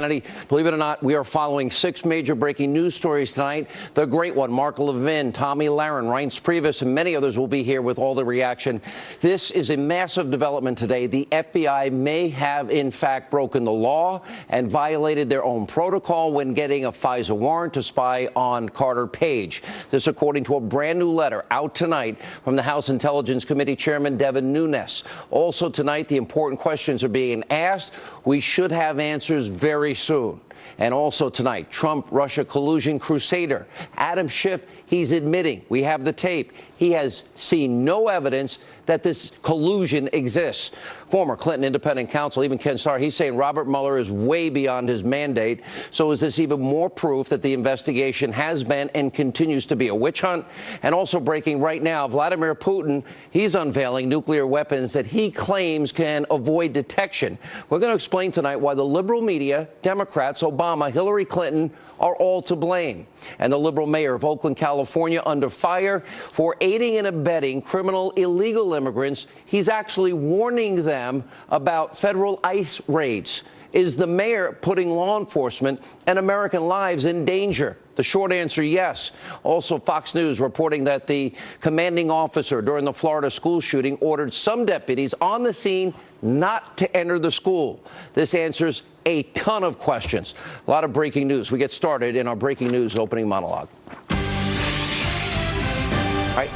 Hannity. Believe it or not, we are following 6 major breaking news stories tonight. The great one, Mark Levin, Tommy Lahren, Reince Priebus, and many others will be here with all the reaction. This is a massive development today. The FBI may have, in fact, broken the law and violated their own protocol when getting a FISA warrant to spy on Carter Page. This according to a brand new letter out tonight from the House Intelligence Committee Chairman Devin Nunes. Also tonight, the important questions are being asked. We should have answers very soon. And also tonight, Trump-Russia collusion crusader Adam Schiff, he's admitting, we have the tape, he has seen no evidence that this collusion exists. Former Clinton independent counsel, even Ken Starr, he's saying Robert Mueller is way beyond his mandate. So is this even more proof that the investigation has been and continues to be a witch hunt? And also breaking right now, Vladimir Putin, he's unveiling nuclear weapons that he claims can avoid detection. We're going to explain tonight why the liberal media, Democrats, Obama, Hillary Clinton are all to blame. And the liberal mayor of Oakland, California, under fire for aiding and abetting criminal illegal immigrants. He's actually warning them about federal ICE raids. Is the mayor putting law enforcement and American lives in danger? The short answer, yes. Also, Fox News reporting that the commanding officer during the Florida school shooting ordered some deputies on the scene not to enter the school. This answers a ton of questions. A lot of breaking news. We get started in our breaking news opening monologue. All right.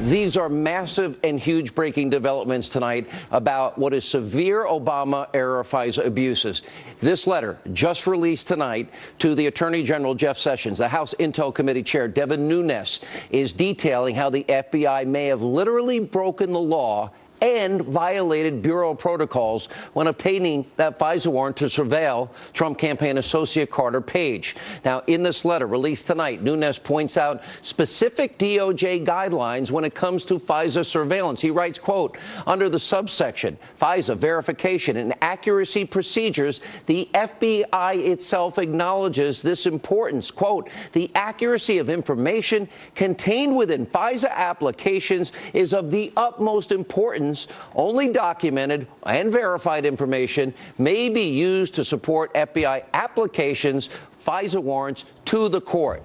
These are massive and huge breaking developments tonight about what is severe Obama-era FISA abuses. This letter, just released tonight to the Attorney General Jeff Sessions, the House Intel Committee Chair Devin Nunes, is detailing how the FBI may have literally broken the law and violated bureau protocols when obtaining that FISA warrant to surveil Trump campaign associate Carter Page. Now, in this letter released tonight, Nunes points out specific DOJ guidelines when it comes to FISA surveillance. He writes, quote, under the subsection FISA verification and accuracy procedures, the FBI itself acknowledges this importance. Quote, the accuracy of information contained within FISA applications is of the utmost importance. Only documented and verified information may be used to support FBI applications, FISA warrants to the court.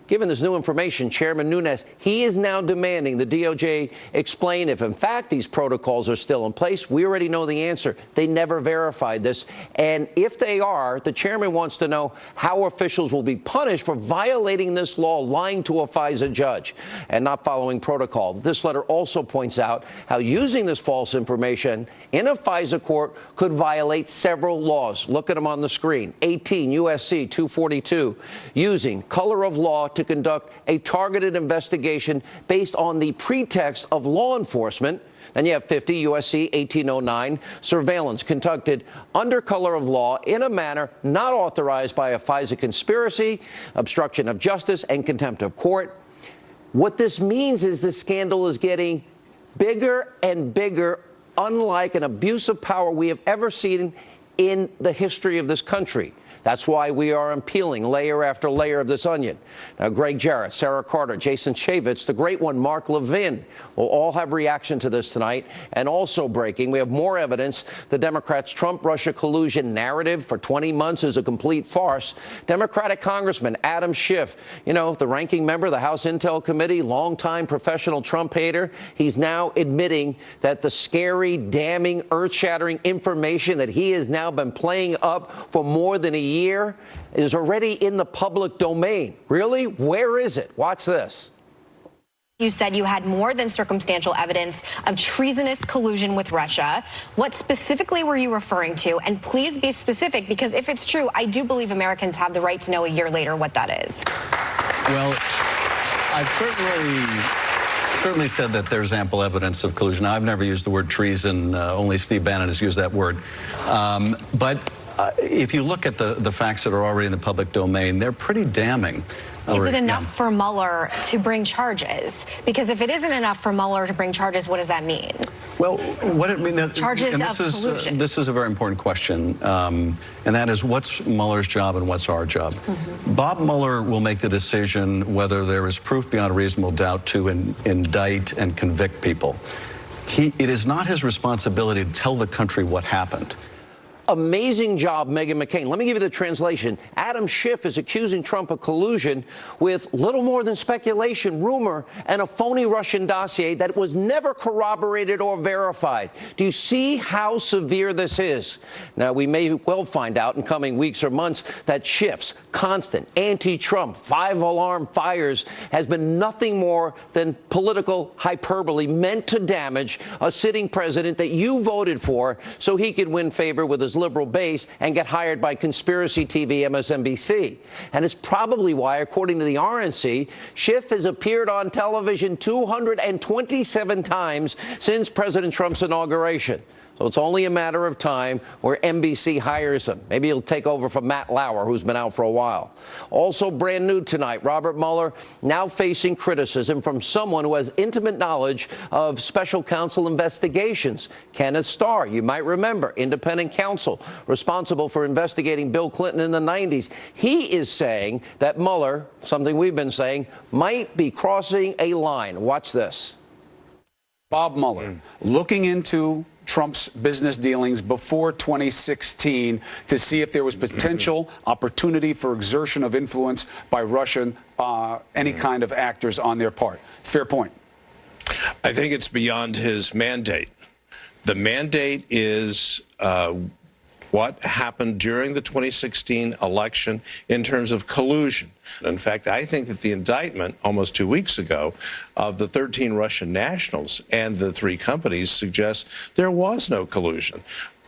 Given this new information, Chairman Nunes, he is now demanding the DOJ explain if, in fact, these protocols are still in place. We already know the answer. They never verified this. And if they are, the chairman wants to know how officials will be punished for violating this law, lying to a FISA judge, and not following protocol. This letter also points out how using this false information in a FISA court could violate several laws. Look at them on the screen. 18 U.S.C. 242, using color of law to conduct a targeted investigation based on the pretext of law enforcement. Then you have 50 U.S.C. 1809, surveillance conducted under color of law in a manner not authorized by a FISA conspiracy, obstruction of justice, and contempt of court. What this means is the scandal is getting bigger and bigger, unlike an abuse of power we have ever seen in the history of this country. That's why we are peeling layer after layer of this onion. Now, Greg Jarrett, Sarah Carter, Jason Chaffetz, the great one, Mark Levin, will all have reaction to this tonight. And also breaking, we have more evidence the Democrats' Trump-Russia collusion narrative for 20 months is a complete farce. Democratic Congressman Adam Schiff, you know, the ranking member of the House Intel Committee, longtime professional Trump hater, he's now admitting that the scary, damning, earth-shattering information that he has now been playing up for more than a year is already in the public domain. Really? Where is it? Watch this. You said you had more than circumstantial evidence of treasonous collusion with Russia. What specifically were you referring to? And please be specific, because if it's true, I do believe Americans have the right to know a year later what that is. Well, I've certainly said that there's ample evidence of collusion. I've never used the word treason. Only Steve Bannon has used that word. If you look at the facts that are already in the public domain, they're pretty damning. Is it enough for Mueller to bring charges? Because if it isn't enough for Mueller to bring charges, what does that mean? Well, what it means... Charges of collusion. This is a very important question, and that is what's Mueller's job and what's our job? Bob Mueller will make the decision whether there is proof beyond a reasonable doubt to indict and convict people. It is not his responsibility to tell the country what happened. amazing job, Meghan McCain. Let me give you the translation. Adam Schiff is accusing Trump of collusion with little more than speculation, rumor, and a phony Russian dossier that was never corroborated or verified. Do you see how severe this is? Now, we may well find out in coming weeks or months that Schiff's constant anti-Trump five-alarm fires has been nothing more than political hyperbole meant to damage a sitting president that you voted for so he could win favor with his liberal base and get hired by conspiracy TV MSNBC. And it's probably why, according to the RNC, Schiff has appeared on television 227 times since President Trump's inauguration. So it's only a matter of time where NBC hires him. Maybe he'll take over from Matt Lauer, who's been out for a while. Also brand new tonight, Robert Mueller now facing criticism from someone who has intimate knowledge of special counsel investigations. Kenneth Starr, you might remember, independent counsel responsible for investigating Bill Clinton in the 90s. He is saying that Mueller, something we've been saying, might be crossing a line. Watch this. Bob Mueller looking into Trump's business dealings before 2016 to see if there was potential opportunity for exertion of influence by Russian, any kind of actors on their part. Fair point. I think it's beyond his mandate. The mandate is what happened during the 2016 election in terms of collusion. In fact, I think that the indictment almost 2 weeks ago of the 13 Russian nationals and the 3 companies suggests there was no collusion.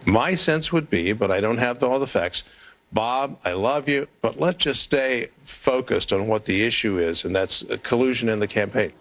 My sense would be, but I don't have all the facts, Bob, I love you, but let's just stay focused on what the issue is, and that's collusion in the campaign.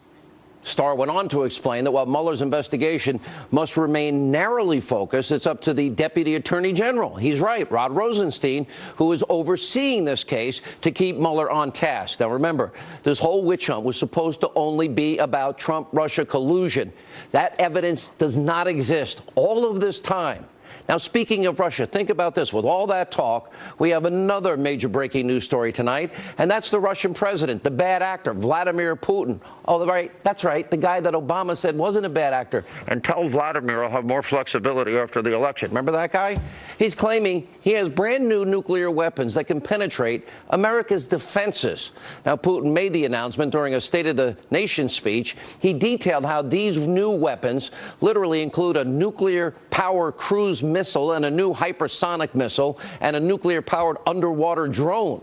Starr went on to explain that while Mueller's investigation must remain narrowly focused, it's up to the Deputy Attorney General. He's right, Rod Rosenstein, who is overseeing this case to keep Mueller on task. Now, remember, this whole witch hunt was supposed to only be about Trump-Russia collusion. That evidence does not exist all of this time. Now, speaking of Russia, think about this. With all that talk, we have another major breaking news story tonight, and that's the Russian president, the bad actor, Vladimir Putin. Oh, that's right, the guy that Obama said wasn't a bad actor. And tell Vladimir I'll have more flexibility after the election. Remember that guy? He's claiming he has brand new nuclear weapons that can penetrate America's defenses. Now, Putin made the announcement during a State of the Nation speech. He detailed how these new weapons literally include a nuclear power cruise missile and a new hypersonic missile and a nuclear-powered underwater drone.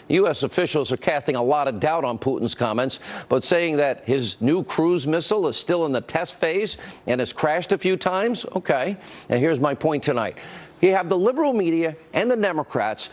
U.S. officials are casting a lot of doubt on Putin's comments, but saying that his new cruise missile is still in the test phase and has crashed a few times? Okay. And here's my point tonight. You have the liberal media and the Democrats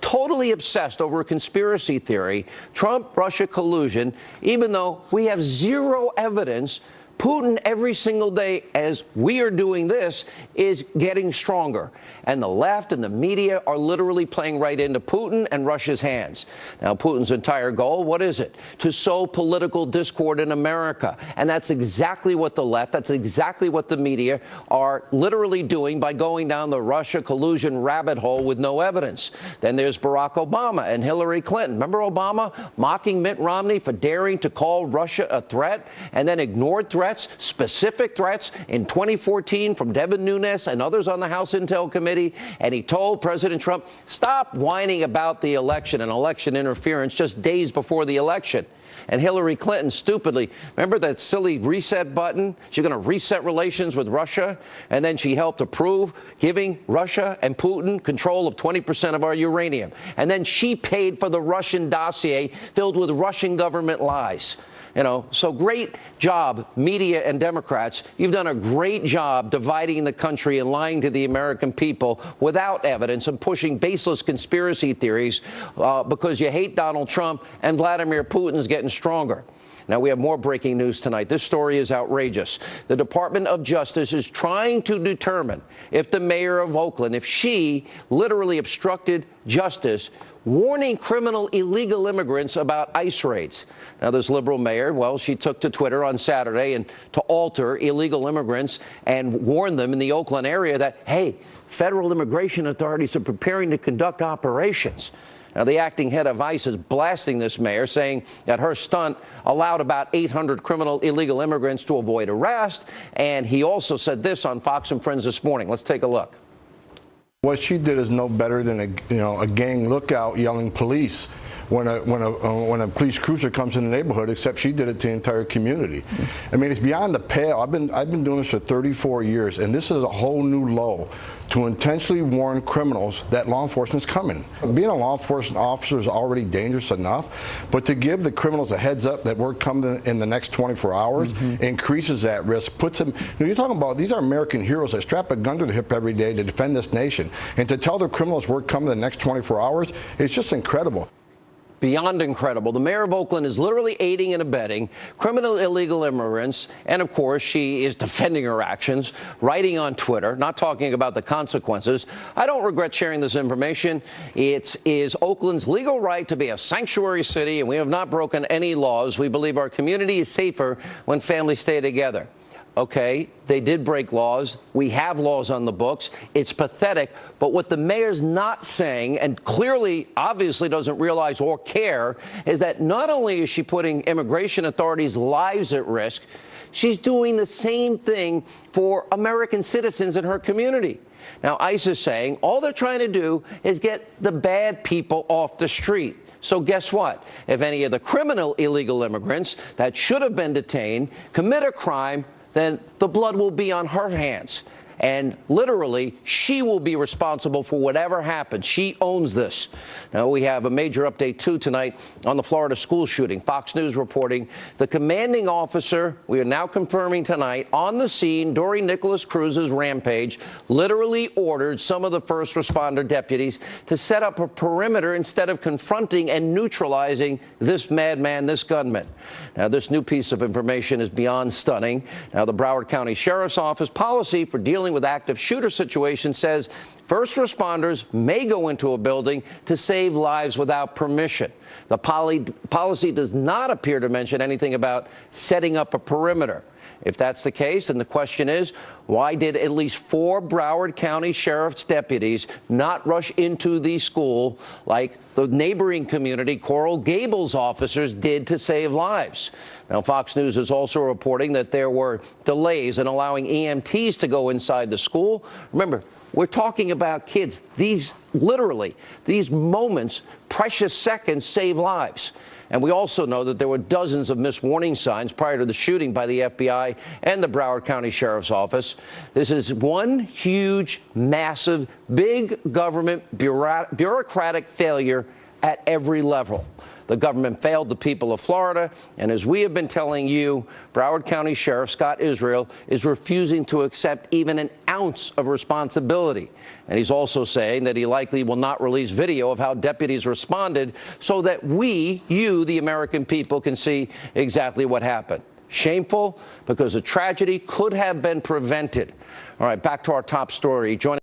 totally obsessed over a conspiracy theory, Trump-Russia collusion, even though we have zero evidence. Putin, every single day, as we are doing this, is getting stronger. And the left and the media are literally playing right into Putin and Russia's hands. Now, Putin's entire goal, what is it? To sow political discord in America. And that's exactly what the left, that's exactly what the media are literally doing by going down the Russia collusion rabbit hole with no evidence. Then there's Barack Obama and Hillary Clinton. Remember Obama mocking Mitt Romney for daring to call Russia a threat and then ignored threats? Specific threats in 2014 from Devin Nunes and others on the House Intel Committee. And he told President Trump, stop whining about the election and election interference just days before the election. And Hillary Clinton stupidly, remember that silly reset button? She's going to reset relations with Russia. And then she helped approve giving Russia and Putin control of 20% of our uranium. And then she paid for the Russian dossier filled with Russian government lies. You know, so great job, media and Democrats. You've done a great job dividing the country and lying to the American people without evidence and pushing baseless conspiracy theories because you hate Donald Trump and Vladimir Putin's getting stronger. Now, we have more breaking news tonight. This story is outrageous. The Department of Justice is trying to determine if the mayor of Oakland, if she literally obstructed justice, warning criminal illegal immigrants about ICE raids. Now, this liberal mayor, well, she took to Twitter on Saturday and to alter illegal immigrants and warn them in the Oakland area that, hey, federal immigration authorities are preparing to conduct operations. Now, the acting head of ICE is blasting this mayor, saying that her stunt allowed about 800 criminal illegal immigrants to avoid arrest. And he also said this on Fox and Friends this morning. Let's take a look. What she did is no better than a gang lookout yelling police when a police cruiser comes in the neighborhood, except she did it to the entire community. I mean, it's beyond the pale. I've been doing this for 34 years, and this is a whole new low to intentionally warn criminals that law enforcement's coming. Being a law enforcement officer is already dangerous enough, but to give the criminals a heads up that we're coming in the next 24 hours increases that risk, puts them, you're talking about, these are American heroes that strap a gun to the hip every day to defend this nation. And to tell the criminals we're coming in the next 24 hours, it's just incredible. Beyond incredible. The mayor of Oakland is literally aiding and abetting criminal illegal immigrants. And of course, she is defending her actions, writing on Twitter, not talking about the consequences. I don't regret sharing this information. It is Oakland's legal right to be a sanctuary city, and we have not broken any laws. We believe our community is safer when families stay together. Okay, they did break laws. We have laws on the books. It's pathetic. But what the mayor's not saying, and clearly, obviously doesn't realize or care, is that not only is she putting immigration authorities' lives at risk, she's doing the same thing for American citizens in her community. Now, ICE is saying all they're trying to do is get the bad people off the street. So guess what? If any of the criminal illegal immigrants that should have been detained commit a crime, then the blood will be on her hands. And literally, she will be responsible for whatever happens. She owns this. Now, we have a major update, too, tonight on the Florida school shooting. Fox News reporting the commanding officer, we are now confirming tonight, on the scene during Nicholas Cruz's rampage, literally ordered some of the first responder deputies to set up a perimeter instead of confronting and neutralizing this madman, this gunman. Now, this new piece of information is beyond stunning. Now, the Broward County Sheriff's Office policy for dealing with active shooter situations says first responders may go into a building to save lives without permission. The policy does not appear to mention anything about setting up a perimeter. If that's the case, then the question is, why did at least 4 Broward County Sheriff's deputies not rush into the school like the neighboring community Coral Gables officers did to save lives? Now, Fox News is also reporting that there were delays in allowing EMTs to go inside the school. Remember, we're talking about kids. These moments, precious seconds, save lives. And we also know that there were dozens of missed warning signs prior to the shooting by the FBI and the Broward County Sheriff's Office. This is one huge, massive, big government bureaucratic failure at every level. The government failed the people of Florida, and as we have been telling you, Broward County Sheriff Scott Israel is refusing to accept even an ounce of responsibility. And he's also saying that he likely will not release video of how deputies responded so that we, you, the American people, can see exactly what happened. Shameful, because a tragedy could have been prevented. All right, back to our top story. Joining